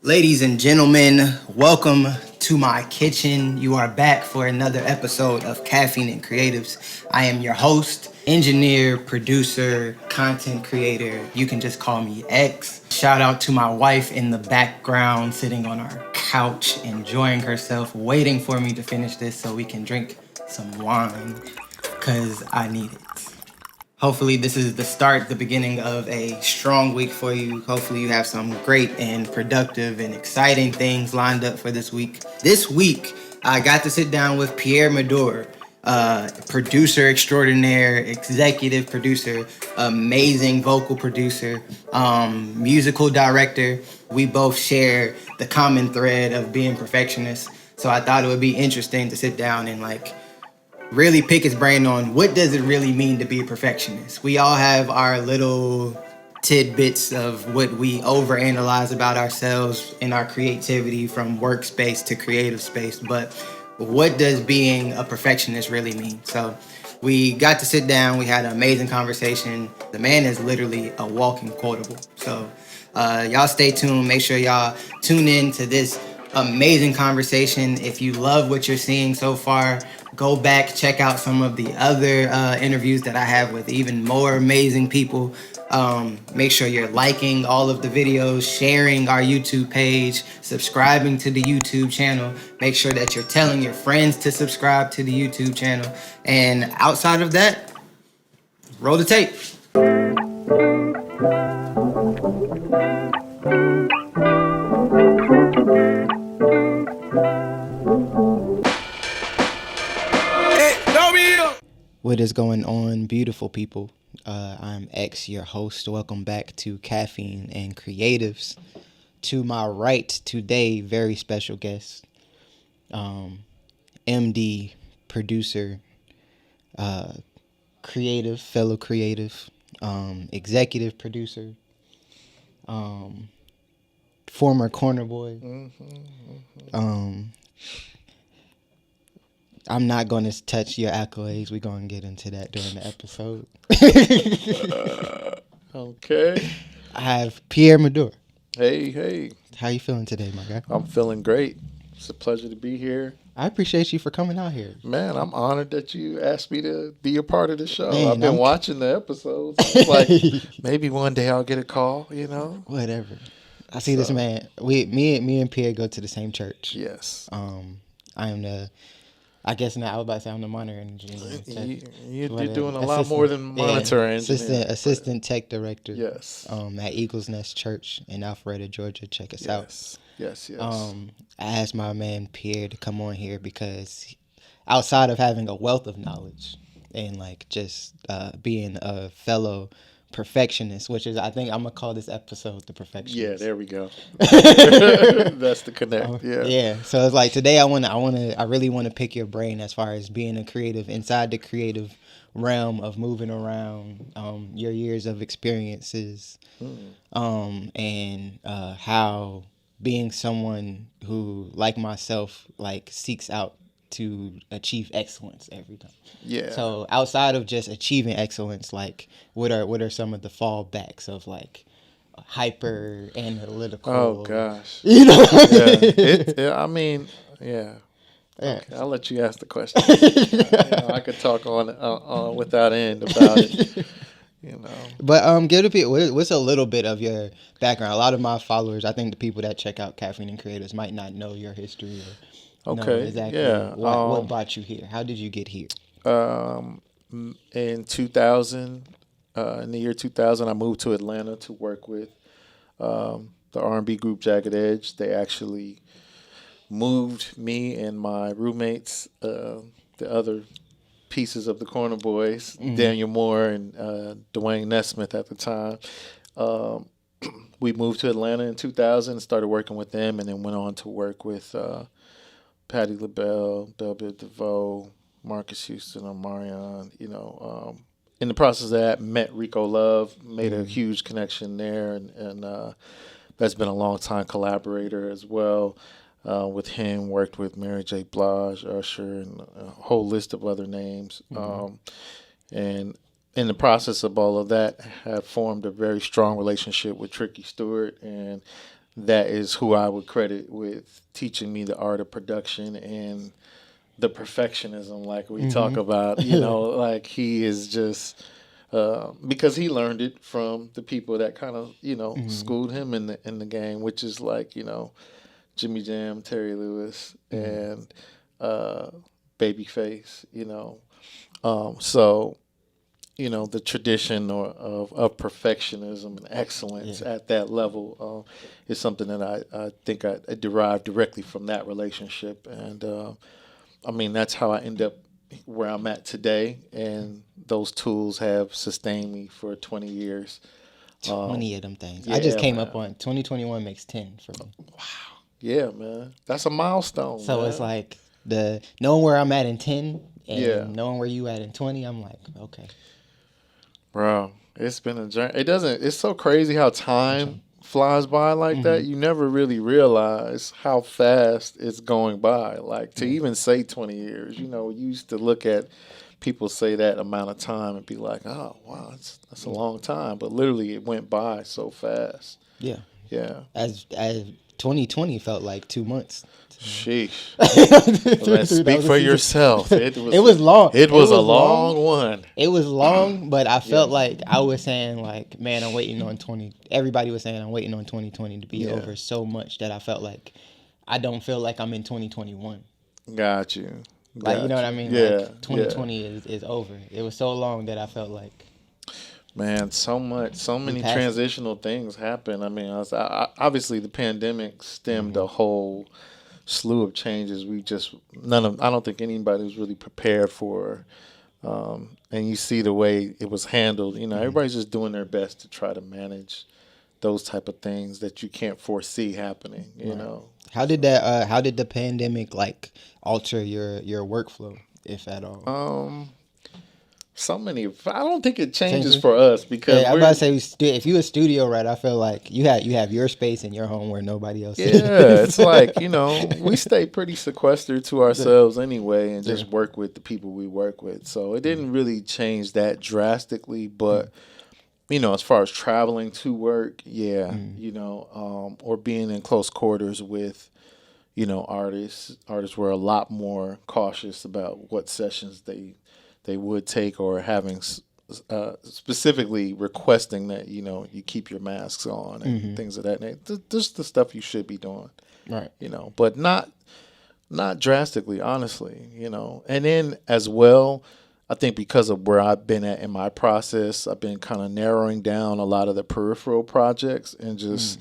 Ladies and gentlemen, welcome to my kitchen. You are back for another episode of Caffeine and Creatives. I am your host, engineer, producer, content creator. You can just call me X. Shout out to my wife in the background, sitting on our couch, enjoying herself, waiting for me to finish this so we can drink some wine, because I need it. Hopefully this is the beginning of a strong week for you. Hopefully you have some great and productive and exciting things lined up for this week. This week, I got to sit down with Pierre Médor, producer extraordinaire, executive producer, amazing vocal producer, musical director. We both share the common thread of being perfectionists. So I thought it would be interesting to sit down and really pick his brain on what does it really mean to be a perfectionist. We all have our little tidbits of what we overanalyze about ourselves and our creativity, from workspace to creative space, but what does being a perfectionist really mean? So we got to sit down, we had an amazing conversation. The man is literally a walking quotable. So y'all stay tuned, make sure y'all tune in to this amazing conversation. If you love what you're seeing so far, go back, check out some of the other interviews that I have with even more amazing people. Make sure you're liking all of the videos, sharing our YouTube page, subscribing to the YouTube channel. Make sure that you're telling your friends to subscribe to the YouTube channel. And outside of that, roll the tape. What is going on, beautiful people? I'm X, your host. Welcome back to Caffeine and Creatives. To my right today, very special guest, MD, producer, creative, fellow creative, executive producer, former corner boy. I'm not going to touch your accolades. We're going to get into that during the episode. Okay. I have Pierre Médor. Hey. How you feeling today, my guy? I'm feeling great. It's a pleasure to be here. I appreciate you for coming out here. Man, I'm honored that you asked me to be a part of the show. Man, I've been watching the episodes. It's like, maybe one day I'll get a call, you know? Whatever. I see this man. Me and Pierre go to the same church. Yes. I am I guess now I was about to say I'm the monitor engineer. You're doing a lot more than monitor engineer. Assistant tech director. Yes. At Eagles Nest Church in Alpharetta, Georgia. Check us out. Yes. I asked my man Pierre to come on here because outside of having a wealth of knowledge and just being a fellow perfectionist, which is, I think I'm gonna call this episode the perfectionist. Yeah, there we go. That's the connect. Yeah. So it's today I really want to pick your brain as far as being a creative inside the creative realm of moving around, your years of experiences, and how being someone who, like myself, seeks out to achieve excellence every time. Yeah. So outside of just achieving excellence, what are some of the fallbacks of hyper analytical? Oh gosh. You know. Yeah. Yeah. Okay, I'll let you ask the question. I could talk on without end about it. But give what's a little bit of your background? A lot of my followers, I think the people that check out Caffeine and Creators might not know your history. Okay. Exactly. Yeah. What brought you here? How did you get here? In 2000, in the year 2000, I moved to Atlanta to work with the R&B group Jagged Edge. They actually moved me and my roommates, the other pieces of the Corner Boys, Daniel Moore and Dwayne Nesmith at the time. We moved to Atlanta in 2000, started working with them, and then went on to work with Patti LaBelle, Belle Biv DeVoe, Marcus Houston, Omarion. In the process of that, met Rico Love, made a huge connection there, and that's been a long time collaborator as well. With him, worked with Mary J. Blige, Usher, and a whole list of other names. And in the process of all of that, have formed a very strong relationship with Tricky Stewart, and that is who I would credit with teaching me the art of production and the perfectionism, like we talk about. Like he is just because he learned it from the people that kind of schooled him in the game, which is like Jimmy Jam, Terry Lewis, and Babyface. So the tradition of perfectionism and excellence at that level is something that I think I derived directly from that relationship. And I mean, that's how I end up where I'm at today. And those tools have sustained me for 20 years. 20 of them things. I just came up on 2021 makes 10 for me. Wow. Yeah, man. That's a milestone. So man. it's like knowing where I'm at in 10 and knowing where you at in 20, I'm like, okay. Bro, it's been a journey. It's so crazy how time flies by like that. You never really realize how fast it's going by. Like to even say 20 years, you used to look at people say that amount of time and be like, oh, wow, that's a long time. But literally it went by so fast. Yeah. Yeah. As 2020 felt like 2 months. Sheesh. Let's speak for yourself. It was long. It was a long one. It was long, but I felt like I was saying like, man, I'm waiting on 20. Everybody was saying I'm waiting on 2020 to be over so much that I felt like I don't feel like I'm in 2021. Got you. Like, you know what I mean? Yeah. Like 2020 is over. It was so long that I felt like. Man, so many transitional things happen. I mean, obviously the pandemic stemmed a whole slew of changes. I don't think anybody was really prepared for. And you see the way it was handled. Everybody's just doing their best to try to manage those type of things that you can't foresee happening. You know. How did that? How did the pandemic like alter your workflow, if at all? So many. I don't think it changes for us because I'm about to say if you a studio writer, I feel like you have your space in your home where nobody else. Yeah, it's like we stay pretty sequestered to ourselves anyway, and just work with the people we work with. So it didn't really change that drastically, but as far as traveling to work, or being in close quarters with artists were a lot more cautious about what sessions they would take, or having specifically requesting that you keep your masks on and things of that nature. Just the stuff you should be doing, right? But not drastically, honestly. And then as well, I think because of where I've been at in my process, I've been kind of narrowing down a lot of the peripheral projects and just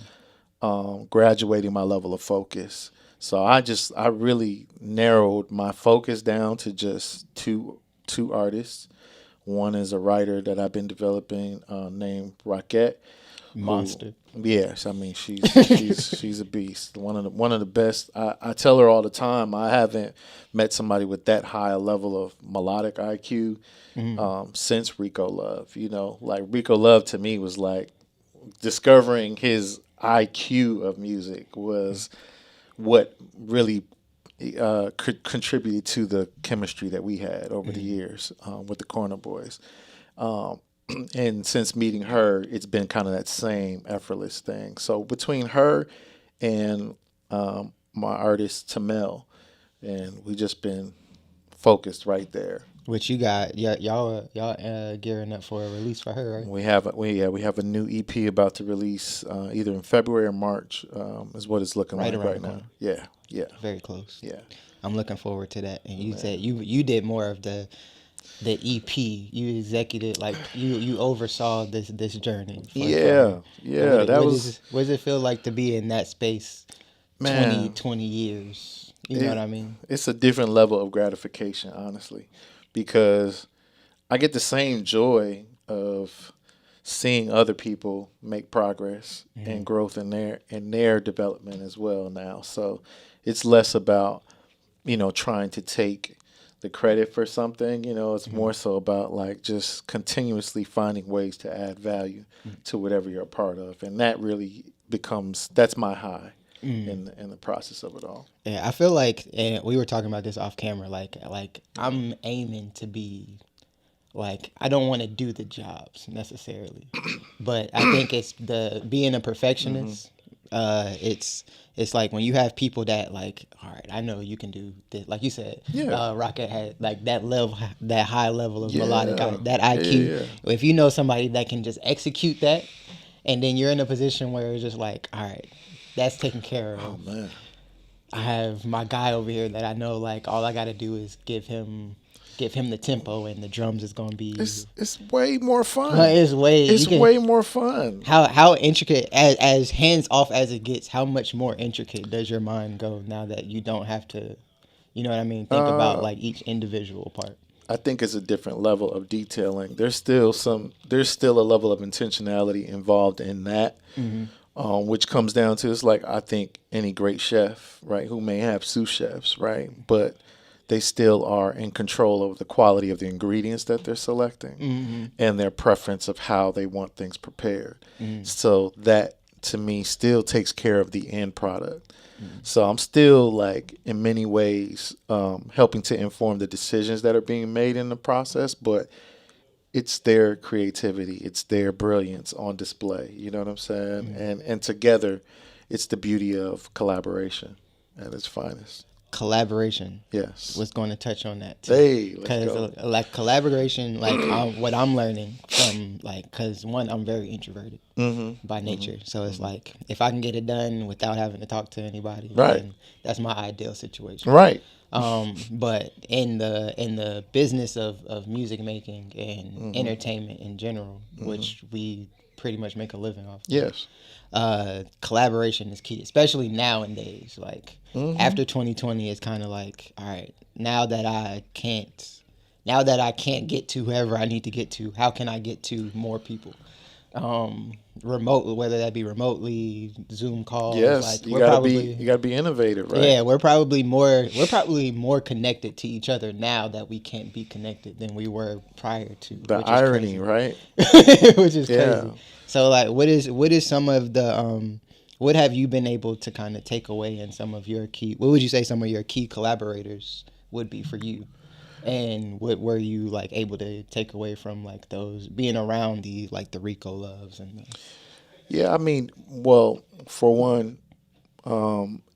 graduating my level of focus. So I really narrowed my focus down to just two artists. One is a writer that I've been developing named Rockette. Monster. Yes, I mean she's a beast. One of the best. I tell her all the time I haven't met somebody with that high a level of melodic IQ since Rico Love. Like Rico Love to me was like discovering his IQ of music was what really contributed to the chemistry that we had over the years with the Corner Boys. And since meeting her, it's been kind of that same effortless thing. So between her and my artist Tamel, and we just been focused right there. Which you got, y'all gearing up for a release for her, right? We have a new EP about to release either in February or March is what it's looking like right now. Yeah. Very close. Yeah. I'm looking forward to that. And you said you did more of the EP. You executed, like you oversaw this journey. Yeah. What does it feel like to be in that space? 20 years. You know what I mean? It's a different level of gratification, honestly, because I get the same joy of seeing other people make progress and growth in their development as well now. So it's less about, trying to take the credit for something, it's more so about like just continuously finding ways to add value to whatever you're a part of. And that really that's my high in the process of it all. Yeah, I feel like, and we were talking about this off camera, like I'm aiming to be, like, I don't want to do the jobs necessarily, but I think it's being a perfectionist It's like when you have people that like, all right, I know you can do this. Like you said, Yeah. Rocket had like that level, that high level of melodic, Yeah. that Yeah. IQ. Yeah. If you know somebody that can just execute that, and then you're in a position where it's just like, all right, that's taken care Oh of. man. I have my guy over here that I know, like, all I got to do is give him the tempo, and the drums is gonna be. It's way more fun. Well, it's way It's you can. way more fun. How intricate, as hands off as it gets, how much more intricate does your mind go now that you don't have to, you know what I mean, think about like each individual part. I think it's a different level of detailing. There's still a level of intentionality involved in that, which comes down to, it's like, I think any great chef, right, who may have sous chefs, right, but they still are in control of the quality of the ingredients that they're selecting and their preference of how they want things prepared. So that, to me, still takes care of the end product. So I'm still, like, in many ways, helping to inform the decisions that are being made in the process, but it's their creativity, it's their brilliance on display. You know what I'm saying? And together, it's the beauty of collaboration at its finest. Collaboration. Yes. Was going to touch on that too. Hey, let's Because go. like collaboration, like what I'm learning from, like, because one, I'm very introverted by nature, so it's like if I can get it done without having to talk to anybody, Right. then that's my ideal situation. Right. But in the business of music making and entertainment in general, which we pretty much make a living off. Yes. Collaboration is key, especially nowadays. Like after 2020, it's kind of like, all right, now that I can't get to whoever I need to get to, how can I get to more people? Remote, whether that be remotely, Zoom calls. Yes. Like You gotta be innovative, right? yeah, we're probably more connected to each other now that we can't be connected than we were prior to. The which irony, is right? crazy. Which is Yeah. crazy. So like, what is some of the what have you been able to kind of take away in some of your key? What would you say some of your key collaborators would be for you? And what were you like able to take away from like those being around the like the Rico Loves and Yeah, I mean, well, for one,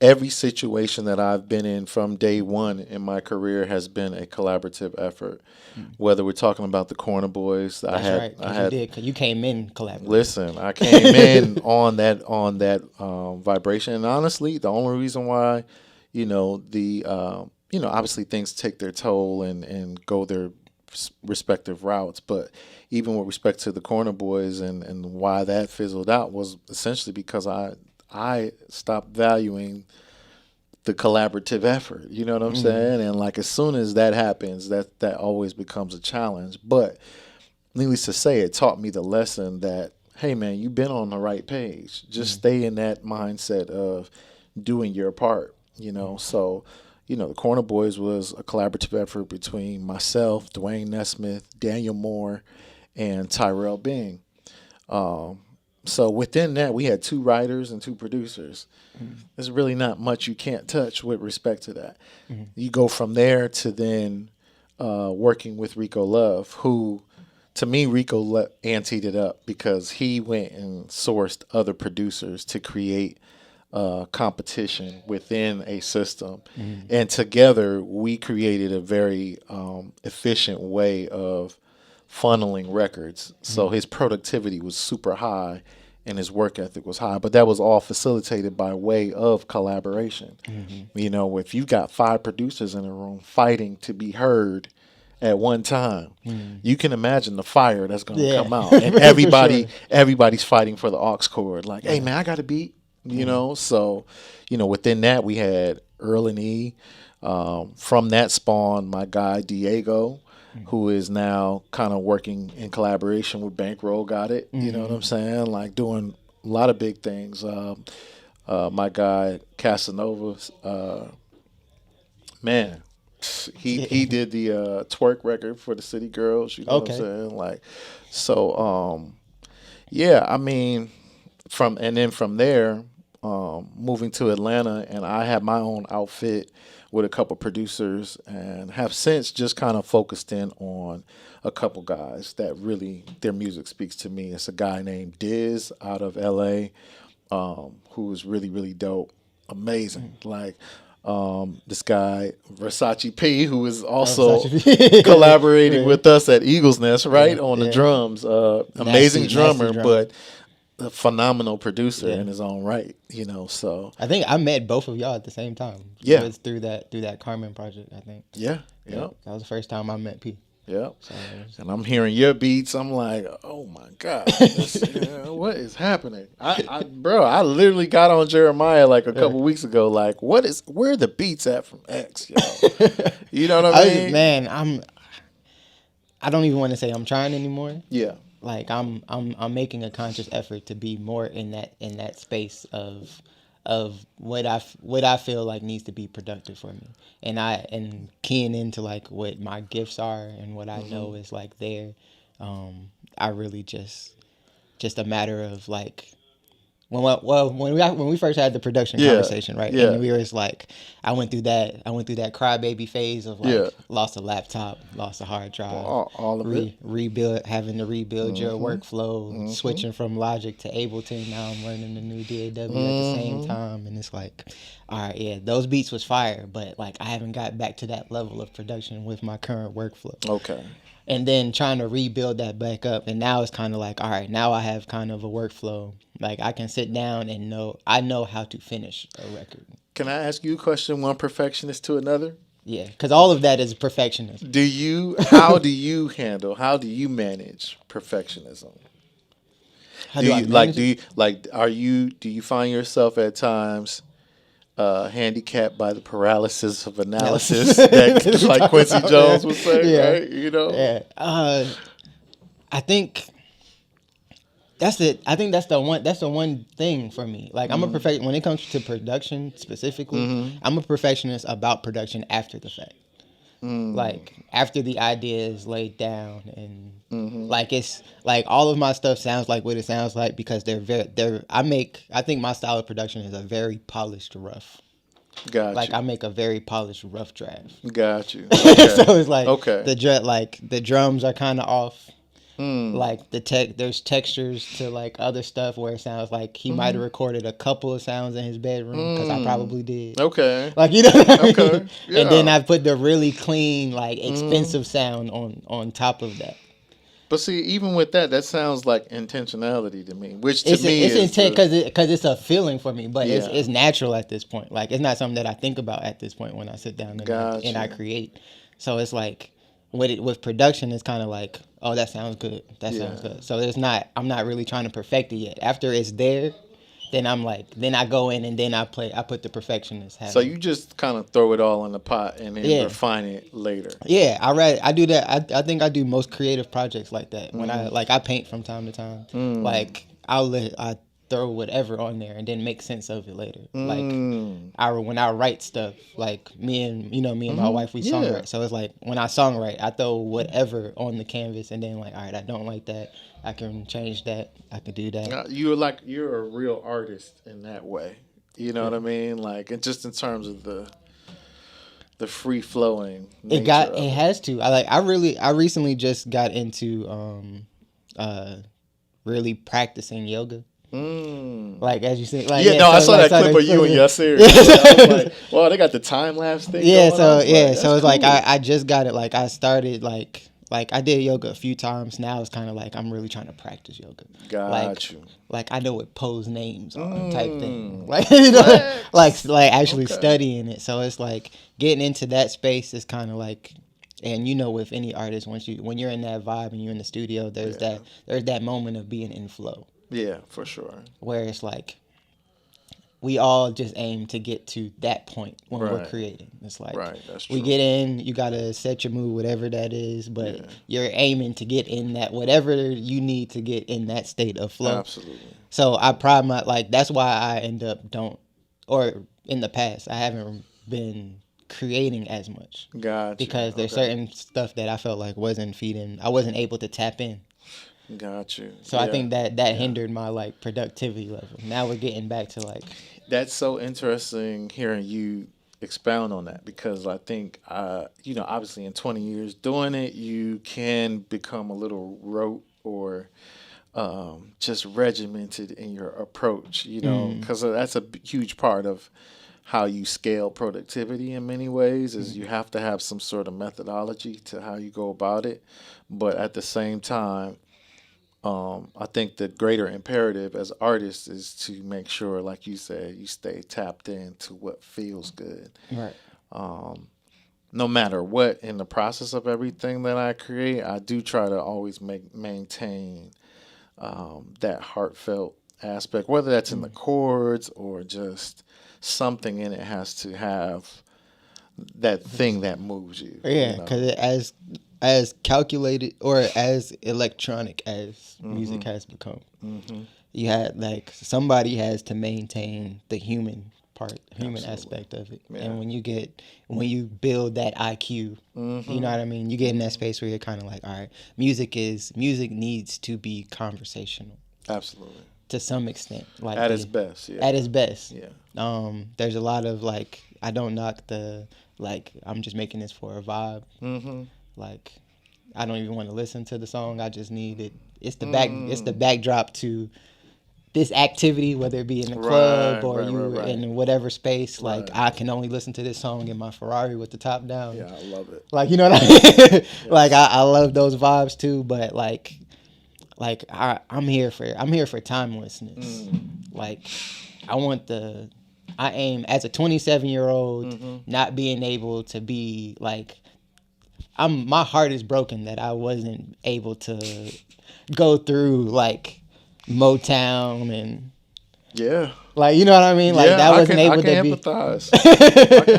every situation that I've been in from day one in my career has been a collaborative effort. Whether we're talking about the Corner Boys, that's right, you did, 'cause you came in collaborative. Listen, I came in on that vibration, and honestly, the only reason why, obviously things take their toll and go their respective routes, but even with respect to the Corner Boys and why that fizzled out was essentially because I stopped valuing the collaborative effort. You know what I'm saying? And like as soon as that happens, that always becomes a challenge. But needless to say, it taught me the lesson that, hey man, you've been on the right page. Just stay in that mindset of doing your part. So the Corner Boys was a collaborative effort between myself, Dwayne Nesmith, Daniel Moore, and Tyrell Bing. So within that, we had 2 writers and 2 producers. There's really not much you can't touch with respect to that. You go from there to then working with Rico Love, who, to me, Rico anteed it up because he went and sourced other producers to create competition within a system. And together, we created a very efficient way of funneling records. So his productivity was super high and his work ethic was high, but that was all facilitated by way of collaboration. If you got 5 producers in a room fighting to be heard at one time, you can imagine the fire that's going to come out, and everybody's fighting for the aux chord. Like, hey man, I got a beat. So within that we had Earl and E. From that spawned my guy Diego, who is now kind of working in collaboration with Bankroll Got It. You know what I'm saying? Like doing a lot of big things. My guy Casanova, man, he did the twerk record for the City Girls. You know what I'm saying? Like, so yeah, I mean, from there, moving to Atlanta, and I had my own outfit with a couple producers, and have since just kind of focused in on a couple guys that really their music speaks to me. It's a guy named Diz out of LA, who was really, really dope, amazing. Like this guy Versace P, who is also collaborating with us at Eagles Nest, right, on the drums. Amazing drummer, but a phenomenal producer in his own right. So I think I met both of y'all at the same time. Yeah. It was through that Carmen project, I think. Yeah. That was the first time I met P. Yeah. And I'm hearing your beats. I'm like, oh my God, what is happening? I literally got on Jeremiah like a couple weeks ago. Like, where are the beats at from X? Yo? You know what I mean? Man, I don't even want to say I'm trying anymore. Yeah. Like I'm making a conscious effort to be more in that space of what I feel like needs to be productive for me, and keying into like what my gifts are and what I know is like there. I really just a matter of like when we first had the production conversation, right? Yeah. And we were just like, I went through that crybaby phase of like lost a laptop, lost a hard drive, all of it, having to rebuild your workflow, switching from Logic to Ableton. Now I'm learning the new DAW at the same time, and it's like, all right, yeah, those beats was fire, but like I haven't got back to that level of production with my current workflow. Okay. And then trying to rebuild that back up. And now it's kind of like, all right, now I have kind of a workflow. Like I can sit down and I know how to finish a record. Can I ask you a question, one perfectionist to another? Yeah, because all of that is perfectionism. How do you manage perfectionism? Do you find yourself at times handicapped by the paralysis of analysis that like Quincy Jones was saying, right? Yeah. I think that's it. I think that's the one thing for me. Like I'm a perfect when it comes to production specifically, I'm a perfectionist about production after the fact. Like after the idea is laid down and like it's like all of my stuff sounds like what it sounds like because I think my style of production is a very polished rough. Got like you. I make a very polished rough draft. Got you. Okay. So it's like okay. the drums are kind of off. Like there's textures to like other stuff where it sounds like he might have recorded a couple of sounds in his bedroom because I probably did. Okay. Like what I mean? Okay. Yeah. And then I put the really clean like expensive sound on top of that. But see, even with that sounds like intentionality to me, which to it's me it's is intent because it's a feeling for me, but it's natural at this point. Like it's not something that I think about at this point when I sit down and I create. So it's like with production, it's kind of like, oh, that sounds good. That sounds good. So I'm not really trying to perfect it yet. After it's there, then I go in and then I put the perfectionist hat. So you just kind of throw it all in the pot and then refine it later. Yeah, I do that. I think I do most creative projects like that. When I paint from time to time. Like I throw whatever on there and then make sense of it later. Like when I write stuff, like me and my wife, we songwrite. So it's like when I songwrite, I throw whatever on the canvas and then like, all right, I don't like that. I can change that. I can do that. You're a real artist in that way. You know what I mean? Like, and just in terms of the free flowing. It has to. I recently just got into really practicing yoga. Like as you said, like I saw that clip of you in your series. I was like, well, they got the time lapse thing. So it's cool. Like I just got it. Like I started like I did yoga a few times. Now it's kind of like I'm really trying to practice yoga. Got you. Like I know what pose names are type thing. Like like actually studying it. So it's like getting into that space is kind of like. And with any artist, when you're in that vibe and you're in the studio, there's that moment of being in flow. Yeah, for sure. Where it's like we all just aim to get to that point when we're creating. It's like that's true. We get in, you gotta set your mood, whatever that is, but you're aiming to get in that whatever you need to get in that state of flow. Absolutely. So I pride that's why I end up or in the past I haven't been creating as much. Gotcha. Because there's certain stuff that I felt like I wasn't able to tap in. Got you. So I think that hindered my like productivity level. Now we're getting back to like. That's so interesting hearing you expound on that because I think obviously in 20 years doing it, you can become a little rote or just regimented in your approach, because that's a huge part of how you scale productivity in many ways is you have to have some sort of methodology to how you go about it. But at the same time, I think the greater imperative as artists is to make sure, like you said, you stay tapped into what feels good. Right. No matter what, in the process of everything that I create, I do try to always maintain that heartfelt aspect, whether that's in the chords or just something in it has to have that thing that moves you. Yeah, because as calculated or as electronic as music has become, you had like somebody has to maintain the human aspect of it. Yeah. And when you build that IQ, you know what I mean? You get in that space where you're kind of like, all right, music needs to be conversational. Absolutely. To some extent, like at its best. Yeah. At its best. Yeah. There's a lot of like, I don't knock the like, I'm just making this for a vibe. Like, I don't even want to listen to the song. I just need it. It's the backdrop to this activity, whether it be in the club or in whatever space. Like, I can only listen to this song in my Ferrari with the top down. Yeah, I love it. Like, you know what I mean? Yes. Like, I love those vibes too, but like I'm here for timelessness. Like, I aim as a 27-year-old not being able to be like, my heart is broken that I wasn't able to go through like Motown and like, you know what I mean? Like, that wasn't able to be. I can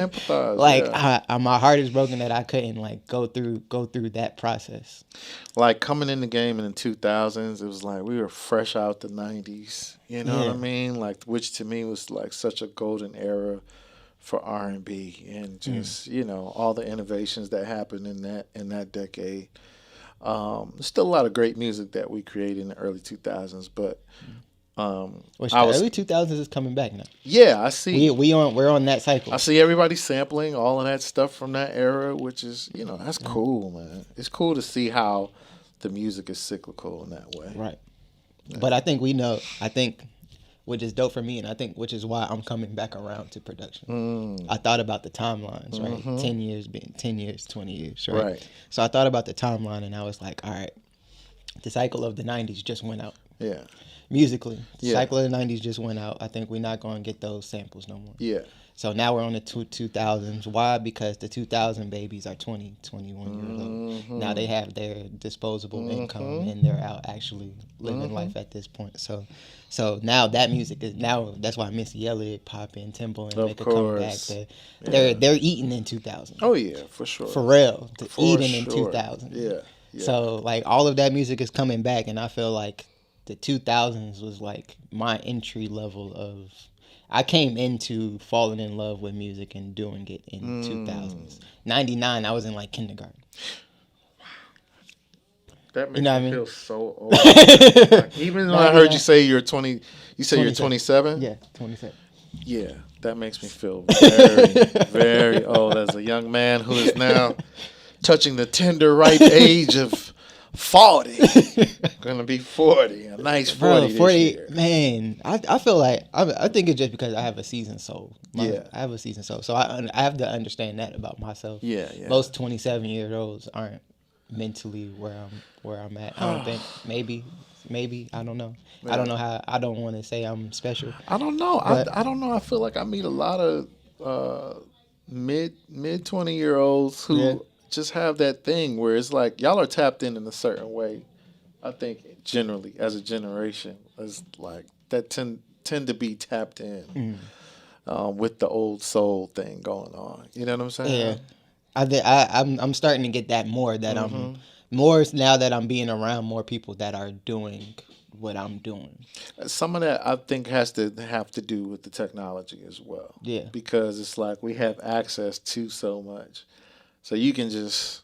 empathize. Like, my heart is broken that I couldn't like go through that process. Like, coming in the game in the 2000s, it was like we were fresh out the 90s. You know what I mean? Like, which to me was like such a golden era for R&B and just all the innovations that happened in that decade. There's still a lot of great music that we created in the early 2000s, but early 2000s is coming back now. Yeah, I see. We're on that cycle. I see everybody sampling all of that stuff from that era, which is that's cool, man. It's cool to see how the music is cyclical in that way. Right. Yeah. But I think which is dope for me, and I think which is why I'm coming back around to production. I thought about the timelines, right? 10 years being 10 years, 20 years, right? So I thought about the timeline, and I was like, all right, the cycle of the 90s just went out. Yeah. Musically, the cycle of the 90s just went out. I think we're not going to get those samples no more. Yeah. So now we're on the 2000s. Why? Because the 2000 babies are 20, 21 years old. Now they have their disposable income, and they're out actually living life at this point. So now that music is that's why Missy Elliott, Pop and Tempo and Make a Comeback. They're eating in 2000. Oh yeah, for sure. Pharrell eating in 2000. Yeah. So like all of that music is coming back, and I feel like the 2000s was like my entry level of. I came into falling in love with music and doing it in 2000s. 99, I was in like kindergarten. That makes me feel so old. Like, even though I heard you say you're 20, you said you're 27? Yeah, 27. Yeah, that makes me feel very, very old as a young man who is now touching the tender ripe age of 40. Gonna be 40. A nice 40 this year. Man, I feel like I think it's just because I have a seasoned soul. I have a seasoned soul, so I have to understand that about myself. Yeah. Most 27-year-olds aren't mentally where I'm at. I don't think. Maybe I don't know. Man. I don't know how. I don't want to say I'm special. I don't know. I don't know. I feel like I meet a lot of mid 20-year-olds who just have that thing where it's like y'all are tapped in a certain way. I think generally as a generation is like that tend to be tapped in with the old soul thing going on. You know what I'm saying? Yeah, I'm starting to get that more. That I'm more now that I'm being around more people that are doing what I'm doing. Some of that I think have to do with the technology as well. Yeah, because it's like we have access to so much. So you can just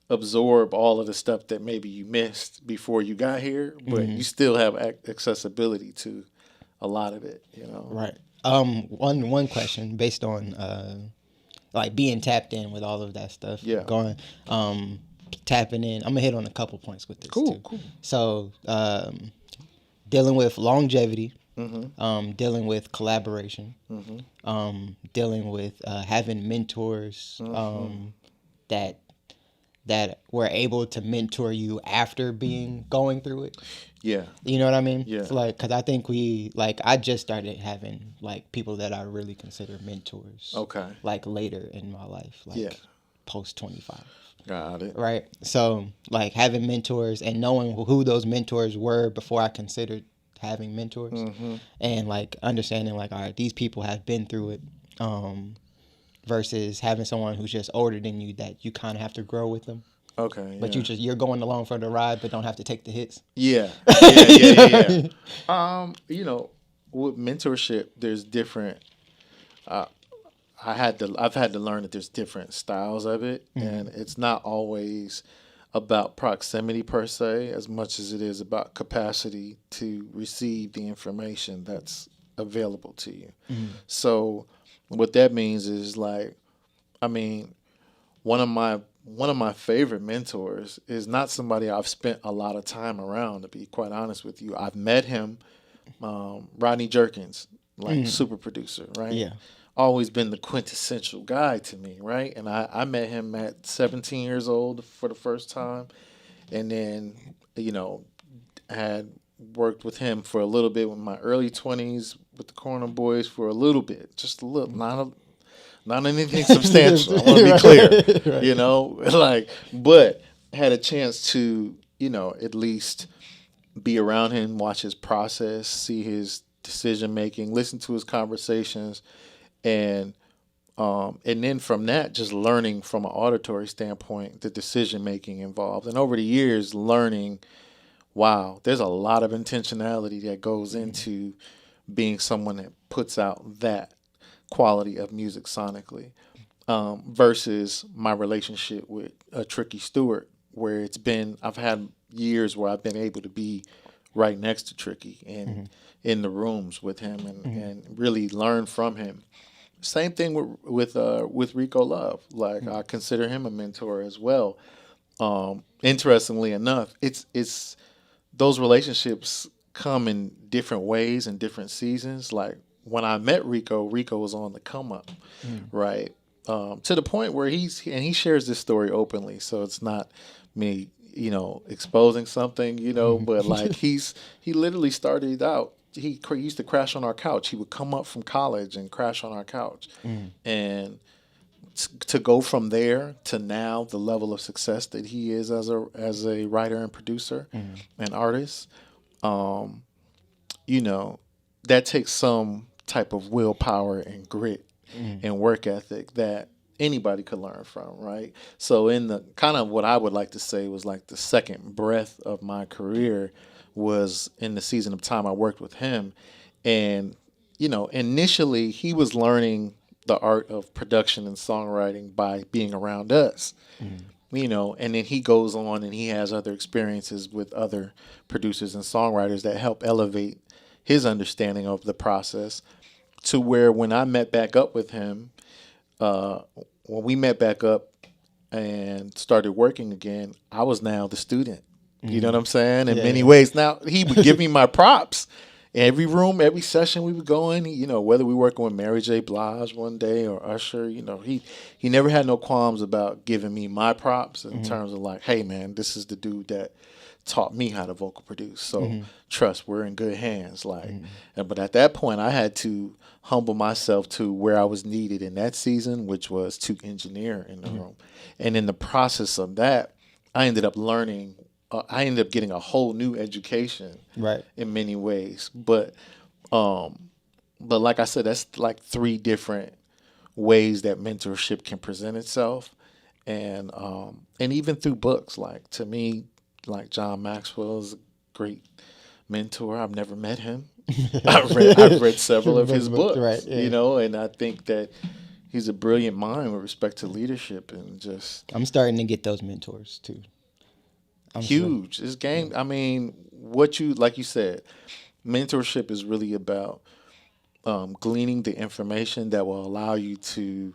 absorb all of the stuff that maybe you missed before you got here, but you still have accessibility to a lot of it, Right. One question based on like being tapped in with all of that stuff. Yeah. Going tapping in. I'm gonna hit on a couple points with this too. Cool. So dealing with longevity, Mm-hmm. dealing with collaboration, Mm-hmm. dealing with having mentors Mm-hmm. that were able to mentor you after going through it. Yeah. You know what I mean? Yeah. It's like, because I think I just started having like people that I really consider mentors, Okay. like later in my life, Yeah. like post 25. Got it. Right. So like having mentors and knowing who those mentors were before I considered having mentors, Mm-hmm. and like understanding like, all right, these people have been through it, versus having someone who's just older than you that you kind of have to grow with them. Okay. But Yeah. you're going along for the ride, but don't have to take the hits. Yeah. Yeah. Yeah. Yeah. Yeah. You know, with mentorship, there's different. Uh, I've had to learn that there's different styles of it, and it's not always about proximity per se, as much as it is about capacity to receive the information that's available to you. So, what that means is like, I mean, one of my favorite mentors is not somebody I've spent a lot of time around. To be quite honest with you, I've met him, Rodney Jerkins, like super producer, right? Yeah. Always been the quintessential guy to me, right? And I met him at 17 years old for the first time, and then you know had worked with him for a little bit in my early 20s with the Corner Boys for a little bit, just a little, not anything substantial. I want to be clear, Right. you know, like, but had a chance to, you know, at least be around him, watch his process, see his decision making, listen to his conversations, and and then from that, just learning from an auditory standpoint, the decision making involved, and over the years, learning, wow, there's a lot of intentionality that goes into being someone that puts out that quality of music sonically, versus my relationship with Tricky Stewart, where I've had years where I've been able to be right next to Tricky and in the rooms with him and really learn from him. Same thing with Rico Love. Like I consider him a mentor as well. Interestingly enough, it's those relationships come in different ways and different seasons. Like when I met Rico, Rico was on the come up, right? To the point where he shares this story openly, so it's not me, you know, exposing something, you know, but like he literally started out. He used to crash on our couch. He would come up from college and crash on our couch, and to go from there to now the level of success that he is as a writer and producer and artist, you know, that takes some type of willpower and grit and work ethic that anybody could learn from, right? So in the kind of what I would like to say was like the second breath of my career was in the season of time I worked with him. And, you know, initially he was learning the art of production and songwriting by being around us. You know, and then he goes on and he has other experiences with other producers and songwriters that help elevate his understanding of the process to where when I met back up with him, uh, when we met back up and started working again, I was now the student. You know what I'm saying? In Yeah, many yeah. ways. Now he would give me my props. Every room, every session we would go in, you know, whether we were working with Mary J. Blige one day or Usher, you know, he never had no qualms about giving me my props in terms of like, hey man, this is the dude that taught me how to vocal produce. So trust, we're in good hands. Like, but at that point, I had to humble myself to where I was needed in that season, which was to engineer in the room. And in the process of that, I ended up learning. I ended up getting a whole new education, Right. in many ways. But like I said, that's like three different ways that mentorship can present itself, and even through books. Like to me, like John Maxwell is a great mentor. I've never met him. I've read several of his Right. books, you Yeah. know, and I think that he's a brilliant mind with respect to leadership and just I'm starting to get those mentors too. huge. This game, I mean, what you like you said, mentorship is really about gleaning the information that will allow you to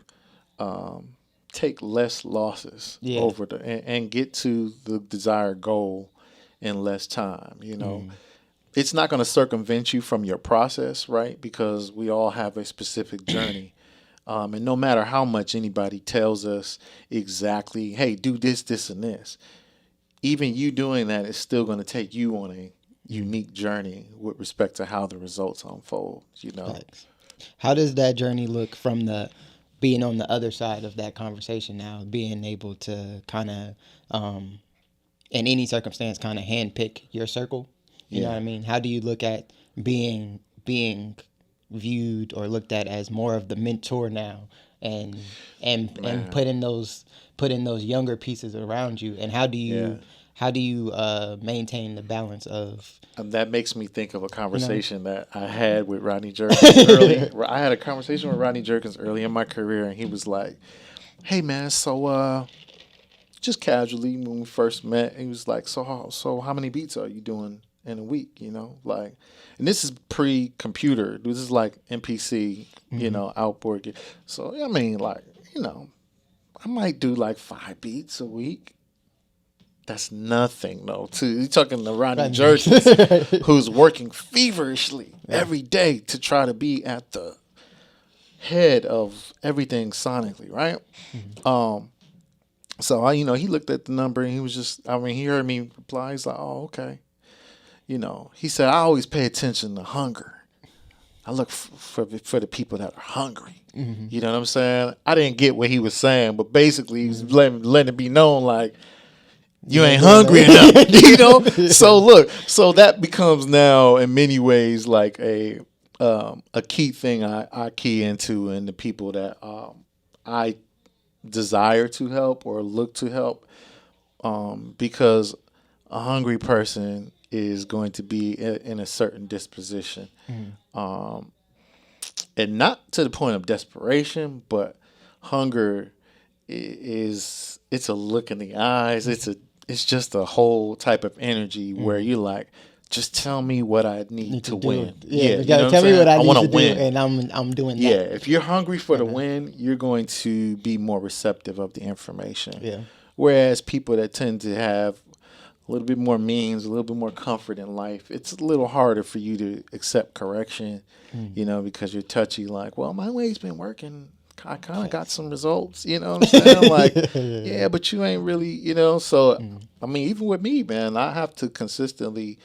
um, take less losses Yeah. over and get to the desired goal in less time. You know, it's not going to circumvent you from your process, right? Because we all have a specific journey. And no matter how much anybody tells us exactly, hey, do this, this, and this, even you doing that is still going to take you on a unique journey with respect to how the results unfold, you know? Thanks. How does that journey look from the being on the other side of that conversation now, being able to kind of, in any circumstance, kind of handpick your circle? You know what I mean? How do you look at being viewed or looked at as more of the mentor now, and putting those younger pieces around you, and how do you maintain the balance of? That makes me think of a conversation that I had with Rodney Jerkins early. I had a conversation with Rodney Jerkins early in my career, and he was like, "Hey man, so just casually when we first met, he was like, so how many beats are you doing in a week? You know, like, and this is pre-computer. This is like MPC, you know, outboard. So I mean, like, you know, I might do like 5 beats a week." That's nothing, though. You're talking to Rodney Jerkins, who's working feverishly every day to try to be at the head of everything sonically, right? So he looked at the number and he was just, he heard me reply. He's like, "Oh, okay." He said, "I always pay attention to hunger. I look for the people that are hungry." You know what I'm saying? I didn't get what he was saying, but basically he was letting it be known, like, you ain't hungry enough, you know? So that becomes now in many ways like a key thing I key into in the people that I desire to help or look to help, because a hungry person is going to be in a certain disposition, and not to the point of desperation, but hunger it's a look in the eyes. It's just a whole type of energy where you're like, just tell me what I need to win. Yeah, you gotta tell me what I need to win, and I'm doing that. Yeah, if you're hungry for the win, you're going to be more receptive of the information. Yeah. Whereas people that tend to have a little bit more means, a little bit more comfort in life, it's a little harder for you to accept correction, because you're touchy, like, well, my way's been working. I kind of got some results, you know what I'm saying? Like, yeah, but you ain't really, so, even with me, man, I have to consistently,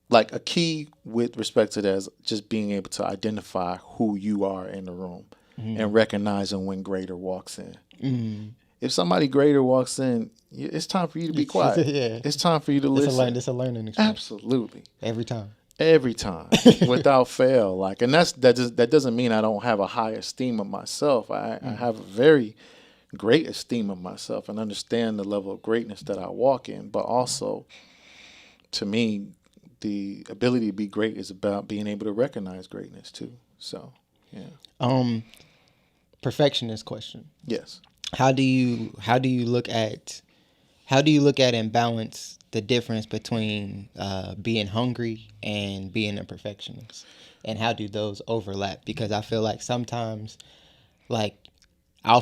like, a key with respect to that is just being able to identify who you are in the room and recognizing when greater walks in. If somebody greater walks in, it's time for you to be quiet. It's time for you to listen. It's a learning experience. Absolutely. Every time, without fail. Like, and that doesn't mean I don't have a high esteem of myself. I have a very great esteem of myself and understand the level of greatness that I walk in. But also, to me, the ability to be great is about being able to recognize greatness too. So, yeah. Perfectionist question. Yes. How do you look at and balance the difference between being hungry and being a perfectionist, and how do those overlap? Because I feel like sometimes, like,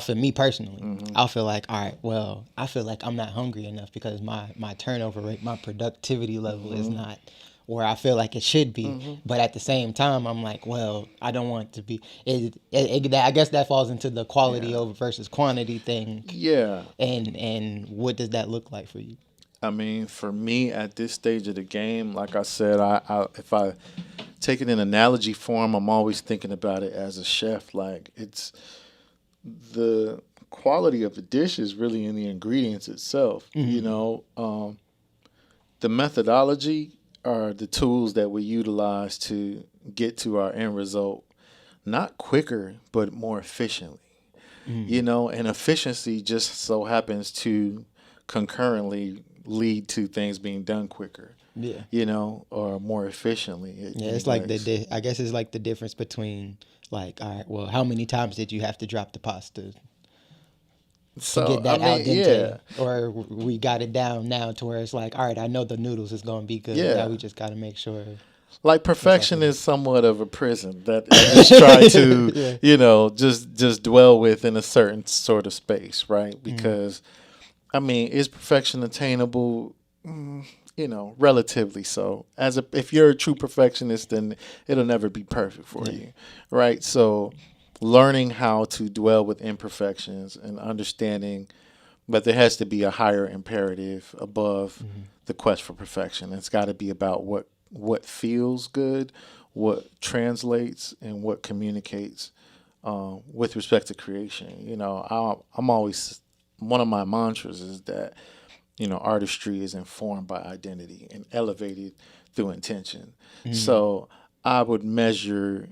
for me personally, I'll feel like, all right, well, I feel like I'm not hungry enough because my turnover rate, my productivity level is not where I feel like it should be. But at the same time, I'm like, well, I don't want to be. I guess that falls into the quality over versus quantity thing. Yeah. And what does that look like for you? For me at this stage of the game, like I said, if I take it in analogy form, I'm always thinking about it as a chef. Like, it's the quality of the dish is really in the ingredients itself. The methodology are the tools that we utilize to get to our end result, not quicker, but more efficiently. And efficiency just so happens to concurrently lead to things being done quicker. Or more efficiently. It's like I guess it's like the difference between, like, all right, well, how many times did you have to drop the pasta to get that al dente? Or we got it down now to where it's like, all right, I know the noodles is going to be good. Now we just got to make sure. Like, perfection is somewhat of a prison that I just try to, just dwell with in a certain sort of space, right? Because, is perfection attainable? relatively so. If you're a true perfectionist, then it'll never be perfect for you, right? So, learning how to dwell with imperfections and understanding, but there has to be a higher imperative above the quest for perfection. It's got to be about what feels good, what translates, and what communicates with respect to creation. I'm always, one of my mantras is that artistry is informed by identity and elevated through intention. So I would measure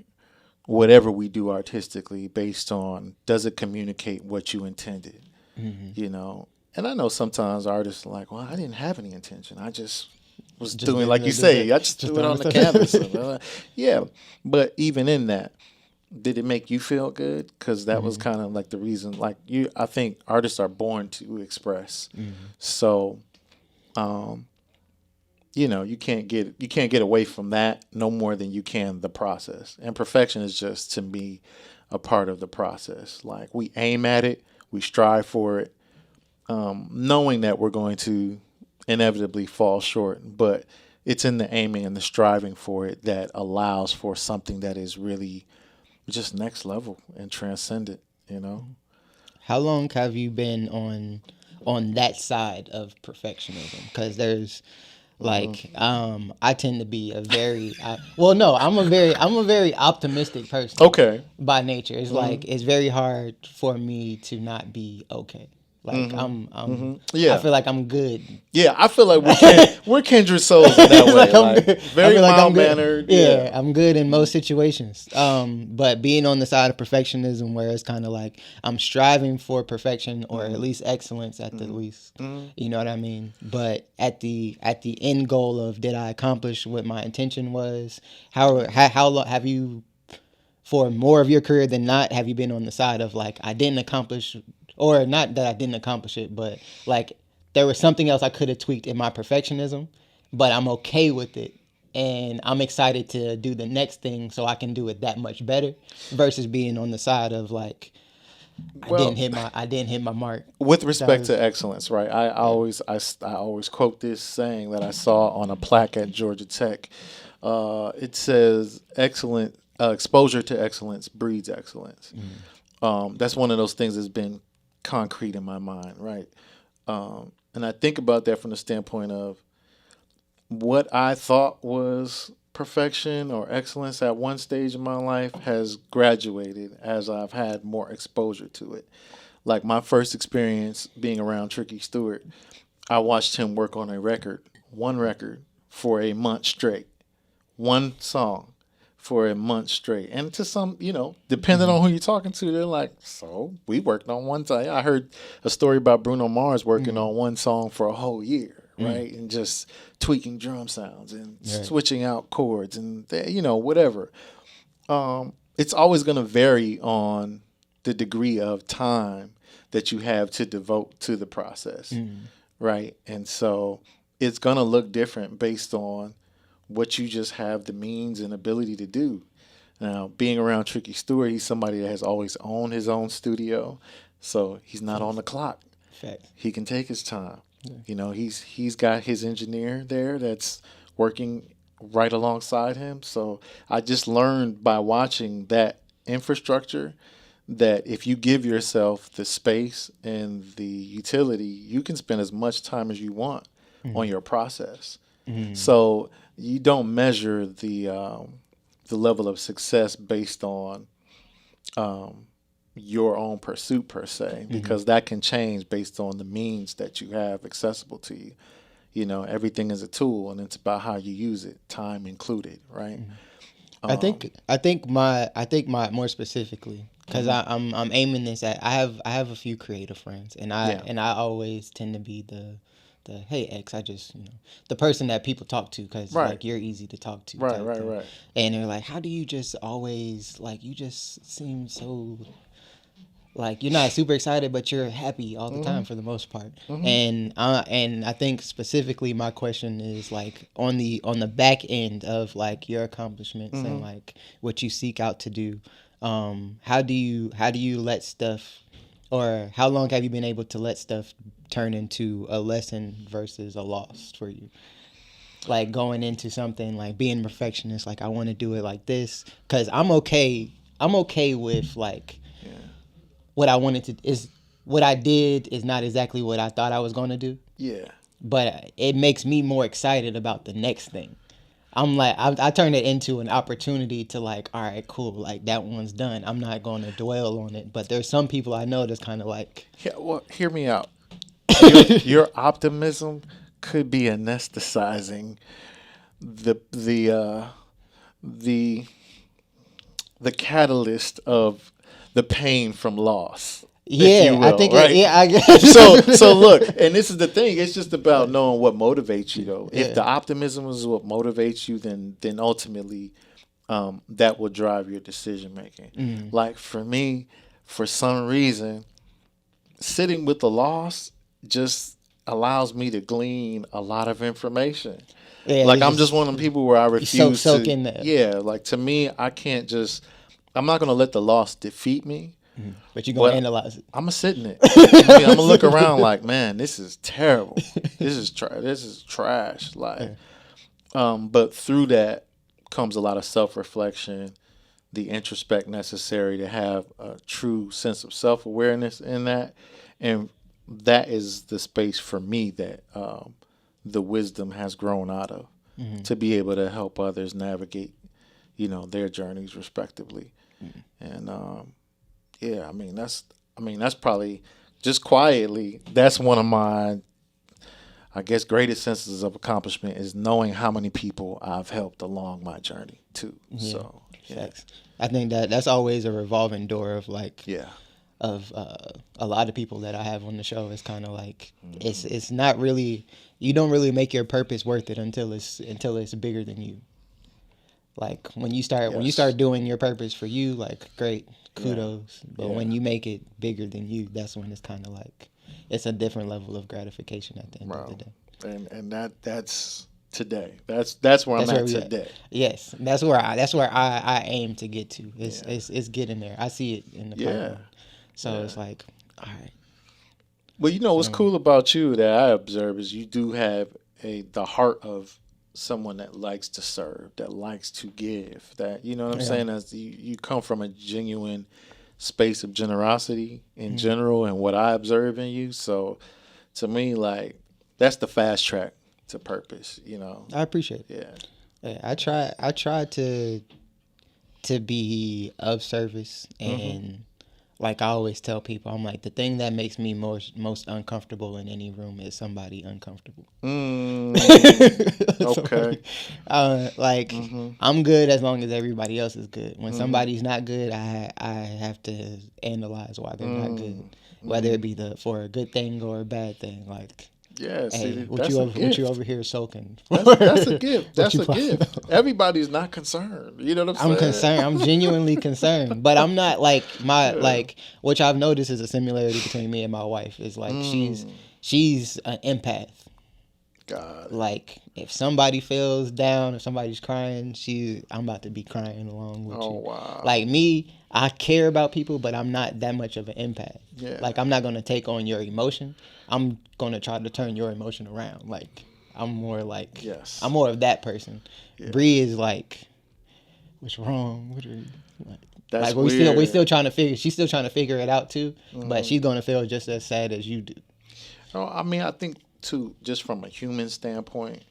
whatever we do artistically based on, does it communicate what you intended, And I know sometimes artists are like, well, I didn't have any intention. I just was doing, like you say, I just threw it on the canvas. Yeah. But even in that, did it make you feel good? Because that was kind of like the reason. I think artists are born to express. So, you can't get away from that no more than you can the process. And perfection is just, to me, a part of the process. Like, we aim at it, we strive for it, knowing that we're going to inevitably fall short, but it's in the aiming and the striving for it that allows for something that is really just next level and transcendent. How long have you been on that side of perfectionism? Because there's I tend to be I'm a very optimistic person. Okay. By nature, it's like it's very hard for me to not be okay. Like Yeah. I feel like I'm good. Yeah, I feel like we're kindred souls in that way. Like I'm good. Very mild mannered. Yeah, I'm good in most situations. But being on the side of perfectionism, where it's kind of like I'm striving for perfection or at least excellence at the least. You know what I mean? But at the end goal of, did I accomplish what my intention was? How long have you, for more of your career than not, have you been on the side of like, I didn't accomplish, or not that I didn't accomplish it, but like there was something else I could have tweaked in my perfectionism, but I'm okay with it and I'm excited to do the next thing so I can do it that much better, versus being on the side of like, I didn't hit my mark. With respect to excellence, right? I always quote this saying that I saw on a plaque at Georgia Tech. It says, "Excellent exposure to excellence breeds excellence." That's one of those things that's been concrete in my mind, right? And I think about that from the standpoint of what I thought was perfection or excellence at one stage in my life has graduated as I've had more exposure to it. Like my first experience being around Tricky Stewart, I watched him work on one record for a month straight, one song for a month straight. And to some, depending on who you're talking to, they're like, so we worked on one time. I heard a story about Bruno Mars working on one song for a whole year, right? And just tweaking drum sounds and switching out chords and, whatever. It's always going to vary on the degree of time that you have to devote to the process, right? And so it's going to look different based on what you just have the means and ability to do. Now, being around Tricky Stewart, he's somebody that has always owned his own studio, so he's not on the clock. Fact. He can take his time. Yeah. He's got his engineer there that's working right alongside him. So I just learned by watching that infrastructure that if you give yourself the space and the utility, you can spend as much time as you want on your process. So you don't measure the level of success based on your own pursuit per se, because that can change based on the means that you have accessible to you. Everything is a tool, and it's about how you use it, time included, right? I think my more specifically, because I'm aiming this at, I have a few creative friends, and I always tend to be the hey X, I just the person that people talk to, because like you're easy to talk to, right. And they're like, how do you just always, like, you just seem so, like, you're not super excited but you're happy all the time for the most part. And I think specifically my question is like on the back end of like your accomplishments and like what you seek out to do, how do you let stuff, or how long have you been able to let stuff turn into a lesson versus a loss for you? like going into something, like being a perfectionist, like I want to do it like this, because I'm okay with like what I wanted to is what I did is not exactly what I thought I was going to do. Yeah. But it makes me more excited about the next thing. I'm like, I turn it into an opportunity to like, all right, cool, like that one's done. I'm not going to dwell on it. But there's some people I know that's kind of like, Yeah, well, hear me out. Your optimism could be anesthetizing the the uh, the the catalyst of the pain from loss, if you yeah, I will, think, right? yeah, I guess. So look, and this is the thing. It's just about knowing what motivates you, though. If Yeah. the optimism is what motivates you, then ultimately, that will drive your decision making. Like for me, for some reason, sitting with the loss just allows me to glean a lot of information. Yeah, Like it's I'm just one of them people where I refuse soak to. in there. Yeah, like to me, I can't just. I'm not gonna let the loss defeat me. But you're going to But analyze it. I'm gonna sit in it. I'm gonna look around like, man, this is terrible. This is This is trash. Like, but through that comes a lot of self reflection, the introspect necessary to have a true sense of self awareness in that, and that is the space for me that the wisdom has grown out of to be able to help others navigate, their journeys respectively, and yeah, that's probably just quietly that's one of my, I guess, greatest senses of accomplishment is knowing how many people I've helped along my journey too. Yeah. So yeah. Facts. I think that's always a revolving door of like Yeah. of a lot of people that I have on the show. It's kind of like it's not really, you don't really make your purpose worth it until it's bigger than you. Like when you start doing your purpose for you, like great, kudos. But when you make it bigger than you, that's when it's kind of like it's a different level of gratification at the end of the day. And that's today. That's where I'm at today. Yes, that's where I aim to get to. It's getting there. I see it in the pipeline. So it's like, all right. Well, what's cool about you that I observe is you do have the heart of someone that likes to serve, that likes to give, that, you know what I'm saying? As you come from a genuine space of generosity in general and what I observe in you. So to me, like, that's the fast track to purpose, I appreciate it. Yeah. I try to be of service, and like I always tell people, I'm like, the thing that makes me most uncomfortable in any room is somebody uncomfortable. Okay. I'm good as long as everybody else is good. When somebody's not good, I have to analyze why they're not good, whether it be for a good thing or a bad thing. Like, yeah, hey, what you over here soaking? That's a gift. That's a gift. Everybody's not concerned. You know what I'm saying? I'm concerned. I'm genuinely concerned, but I'm not like like, which I've noticed is a similarity between me and my wife is like she's an empath. God. Like if somebody feels down, if somebody's crying, I'm about to be crying along with you. Oh wow. Like me, I care about people, but I'm not that much of an empath. Yeah. Like I'm not gonna take on your emotion. I'm gonna try to turn your emotion around. Like I'm more like I'm more of that person. Yeah. Bree is like, what's wrong? What are you like? That's like weird. She's still trying to figure it out too. But she's gonna feel just as sad as you do. Oh, I mean, I think too, just from a human standpoint,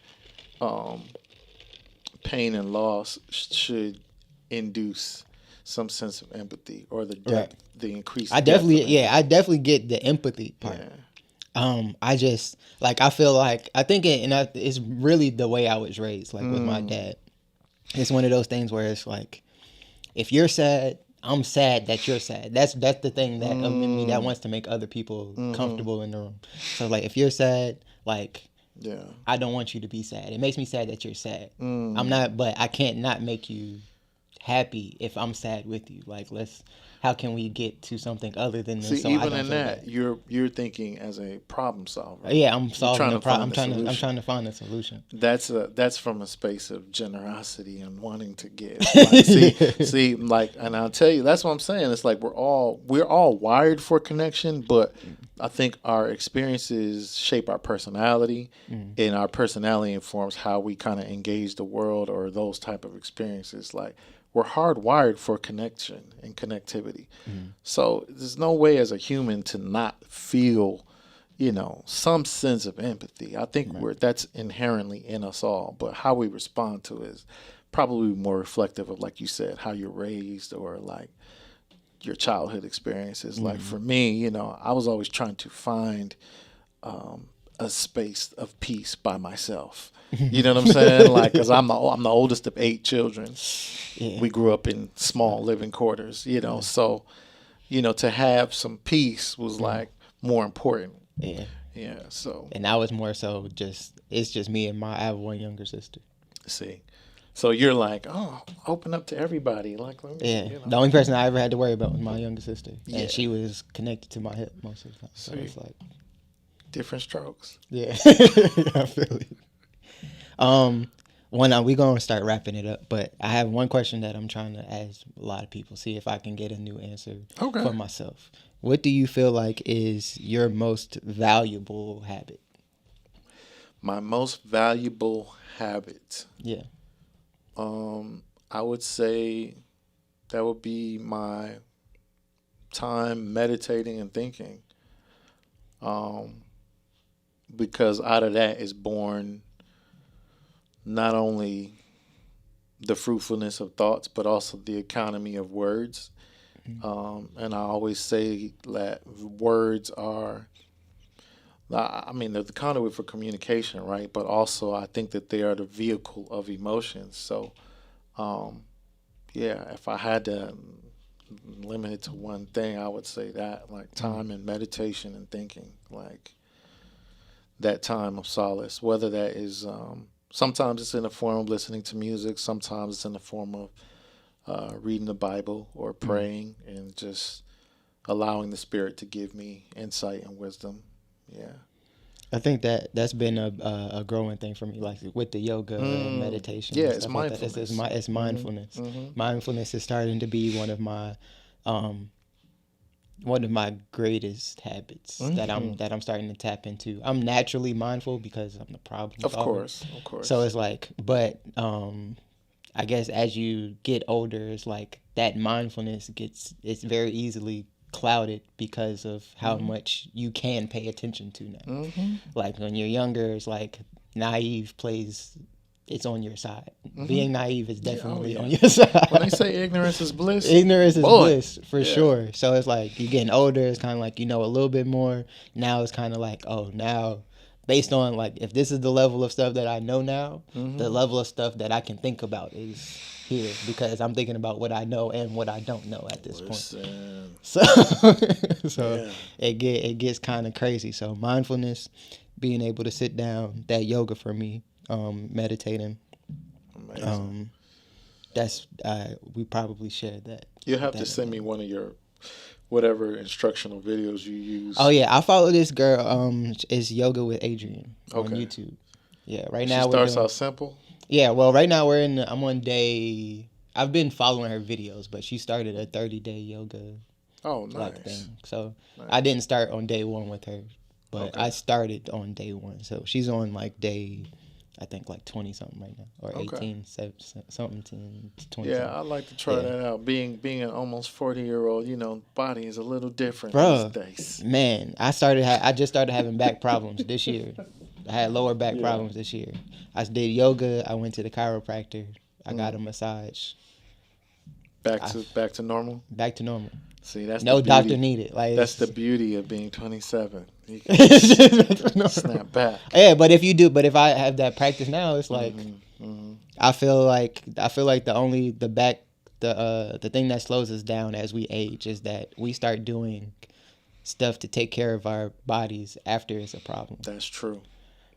pain and loss should induce some sense of empathy or the depth, the increased. I definitely get the empathy part. Yeah. I just like, I feel like it's really the way I was raised, like with my dad. It's one of those things where it's like, if you're sad, I'm sad that you're sad. That's the thing that in me that wants to make other people comfortable in the room. So like, if you're sad, like, I don't want you to be sad. It makes me sad that you're sad. I'm not, but I can't not make you happy if I'm sad with you. Like, how can we get to something other than this? See, even in that, you're thinking as a problem solver. Yeah, I'm solving the problem. I'm trying to find a solution. That's from a space of generosity and wanting to give. Like, see, like, and I'll tell you, that's what I'm saying. It's like we're all wired for connection, but I think our experiences shape our personality, and our personality informs how we kind of engage the world or those type of experiences. Like, we're hardwired for connection and connectivity. So there's no way as a human to not feel, some sense of empathy. I think that's inherently in us all, but how we respond to it is probably more reflective of, like you said, how you're raised or like your childhood experiences. Like for me, I was always trying to find a space of peace by myself. You know what I'm saying? Like, because I'm the oldest of 8 children. Yeah. We grew up in small living quarters. So to have some peace was like more important. Yeah. Yeah. So. And I was more so it's just me and I have one younger sister. See. So you're like, oh, open up to everybody. Like, let me, The only person I ever had to worry about was my younger sister. Yeah. And she was connected to my hip most of the time. So it's like different strokes. Yeah. I feel it. We're going to start wrapping it up, but I have one question that I'm trying to ask a lot of people, see if I can get a new answer for myself. What do you feel like is your most valuable habit? My most valuable habit? Yeah. I would say that would be my time meditating and thinking. Because out of that is born not only the fruitfulness of thoughts, but also the economy of words. And I always say that words are, they're the conduit for communication, right? But also I think that they are the vehicle of emotions. So, if I had to limit it to one thing, I would say that, like time and meditation and thinking, like that time of solace, whether that is, sometimes it's in the form of listening to music, sometimes it's in the form of reading the Bible or praying and just allowing the Spirit to give me insight and wisdom. Yeah. I think that's been a growing thing for me, like with the yoga and meditation. Yeah, and it's stuff mindfulness. Like that. It's mindfulness. Mindfulness is starting to be one of my greatest habits that I'm starting to tap into. I'm naturally mindful because I'm the problem solver. Of course. So it's like, but I guess as you get older, it's like that mindfulness it's very easily clouded because of how much you can pay attention to now. Like when you're younger, it's like naive plays, it's on your side. Being naive is definitely on your side. When they say ignorance is bliss, bliss for sure. So it's like you're getting older, it's kind of like a little bit more. Now it's kind of like, now based on like if this is the level of stuff that I know now, the level of stuff that I can think about is here because I'm thinking about what I know and what I don't know at this point. So it gets kind of crazy. So mindfulness, being able to sit down, that yoga for me, meditating. Amazing. That's we probably shared that. You'll have to send me one of your whatever instructional videos you use. Oh yeah, I follow this girl. It's Yoga with Adrian on YouTube. Yeah, right now she starts out simple. Yeah, well, right now I'm on day. I've been following her videos, but she started a 30-day yoga. Oh, nice. Thing. So I didn't start on day 1 with her, but I started on day 1. So she's on like day, I think like 20 something right now, or 18 something 20. Yeah, I'd like to try that out. Being an almost 40-year-old, body is a little different these days. Man, I just started having back problems this year. I had lower back problems this year. I did yoga. I went to the chiropractor. I got a massage. Back to normal. Back to normal. See, that's no the beauty. Doctor needed. Like that's the beauty of being 27. You can snap back. Yeah, but if I have that practice now, it's like I feel like the thing that slows us down as we age is that we start doing stuff to take care of our bodies after it's a problem. That's true.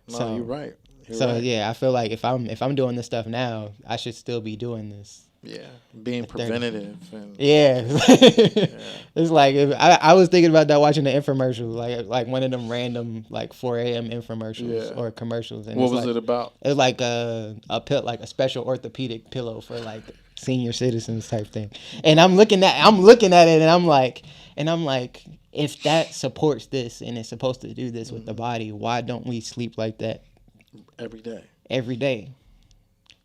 No, you're right. Yeah, I feel like if I'm doing this stuff now, I should still be doing this. Yeah, being preventative. And, It's like I was thinking about that watching the infomercial, like one of them random like 4 a.m. infomercials or commercials. And what was it about? It was like a a special orthopedic pillow for like senior citizens type thing. And I'm looking at it and I'm like, if that supports this and it's supposed to do this with the body, why don't we sleep like that every day? every day?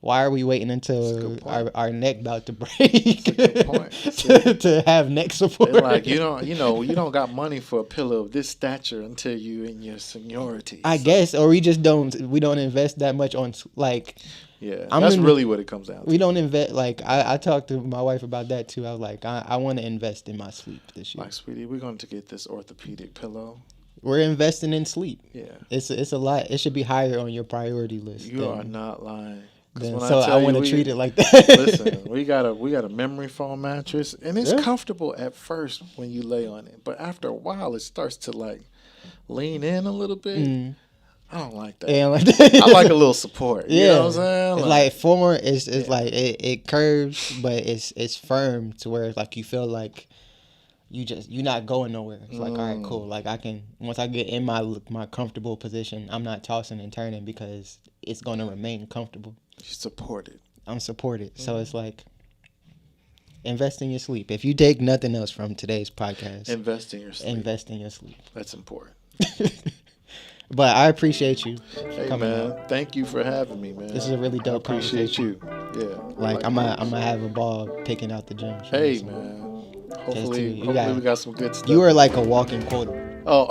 Why are we waiting until our neck about to break to have neck support? They're like, you don't got money for a pillow of this stature until you in your seniority. I guess, or we don't invest that much on like. Yeah, that's really what it comes down to. We don't invest. Like I talked to my wife about that too. I was like, I want to invest in my sleep this year. Like, sweetie, we're going to get this orthopedic pillow. We're investing in sleep. Yeah, it's a lot. It should be higher on your priority list. You are not lying. So I want to treat it like that. Listen, we got a memory foam mattress, and it's comfortable at first when you lay on it, but after a while, it starts to like lean in a little bit. I don't like that. I like a little support. You know what I'm saying? It's like form. It's like it curves, but it's firm to where it's like you feel like you're not going nowhere. It's like, all right, cool. Like I can, once I get in my comfortable position, I'm not tossing and turning because it's going to remain comfortable. You're supported. I'm supported. So it's like, invest in your sleep. If you take nothing else from today's podcast, invest in your sleep. Invest in your sleep. That's important. But I appreciate you for coming out. Thank you for having me, man. This is a really dope conversation. Appreciate you. Yeah. Like I'm gonna have a ball picking out the gems. Hey, man. Hopefully we got some good stuff. You are like a walking quote. Oh.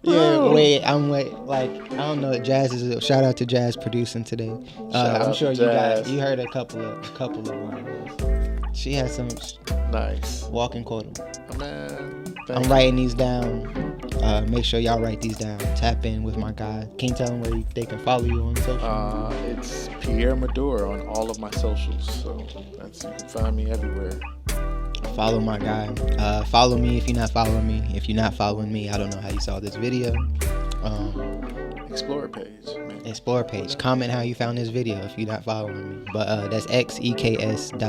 Wait. Like I don't know. Jazz is shout out to Jazz producing today. I'm sure you heard a couple of ones. She has some nice walking quote. Man, I'm writing these down. Make sure y'all write these down. Tap in with my guy. Can you tell them where they can follow you on social? It's Pierre Médor on all of my socials. So you can find me everywhere. Follow my guy. Follow me if you're not following me. If you're not following me, I don't know how you saw this video. Explore page. Man. Explore page. Comment how you found this video if you're not following me. But that's xeks.wav.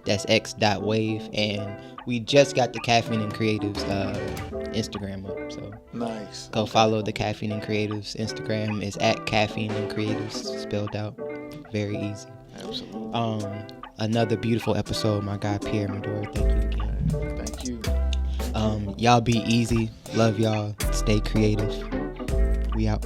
That's x.wave. And we just got the Caffeine and Creatives Instagram up. So nice. Go follow the Caffeine and Creatives Instagram. It's at Caffeine and Creatives, spelled out. Very easy. Absolutely. Another beautiful episode, my guy Pierre Médor. Thank you again. Thank you. Y'all be easy. Love y'all. Stay creative. We out.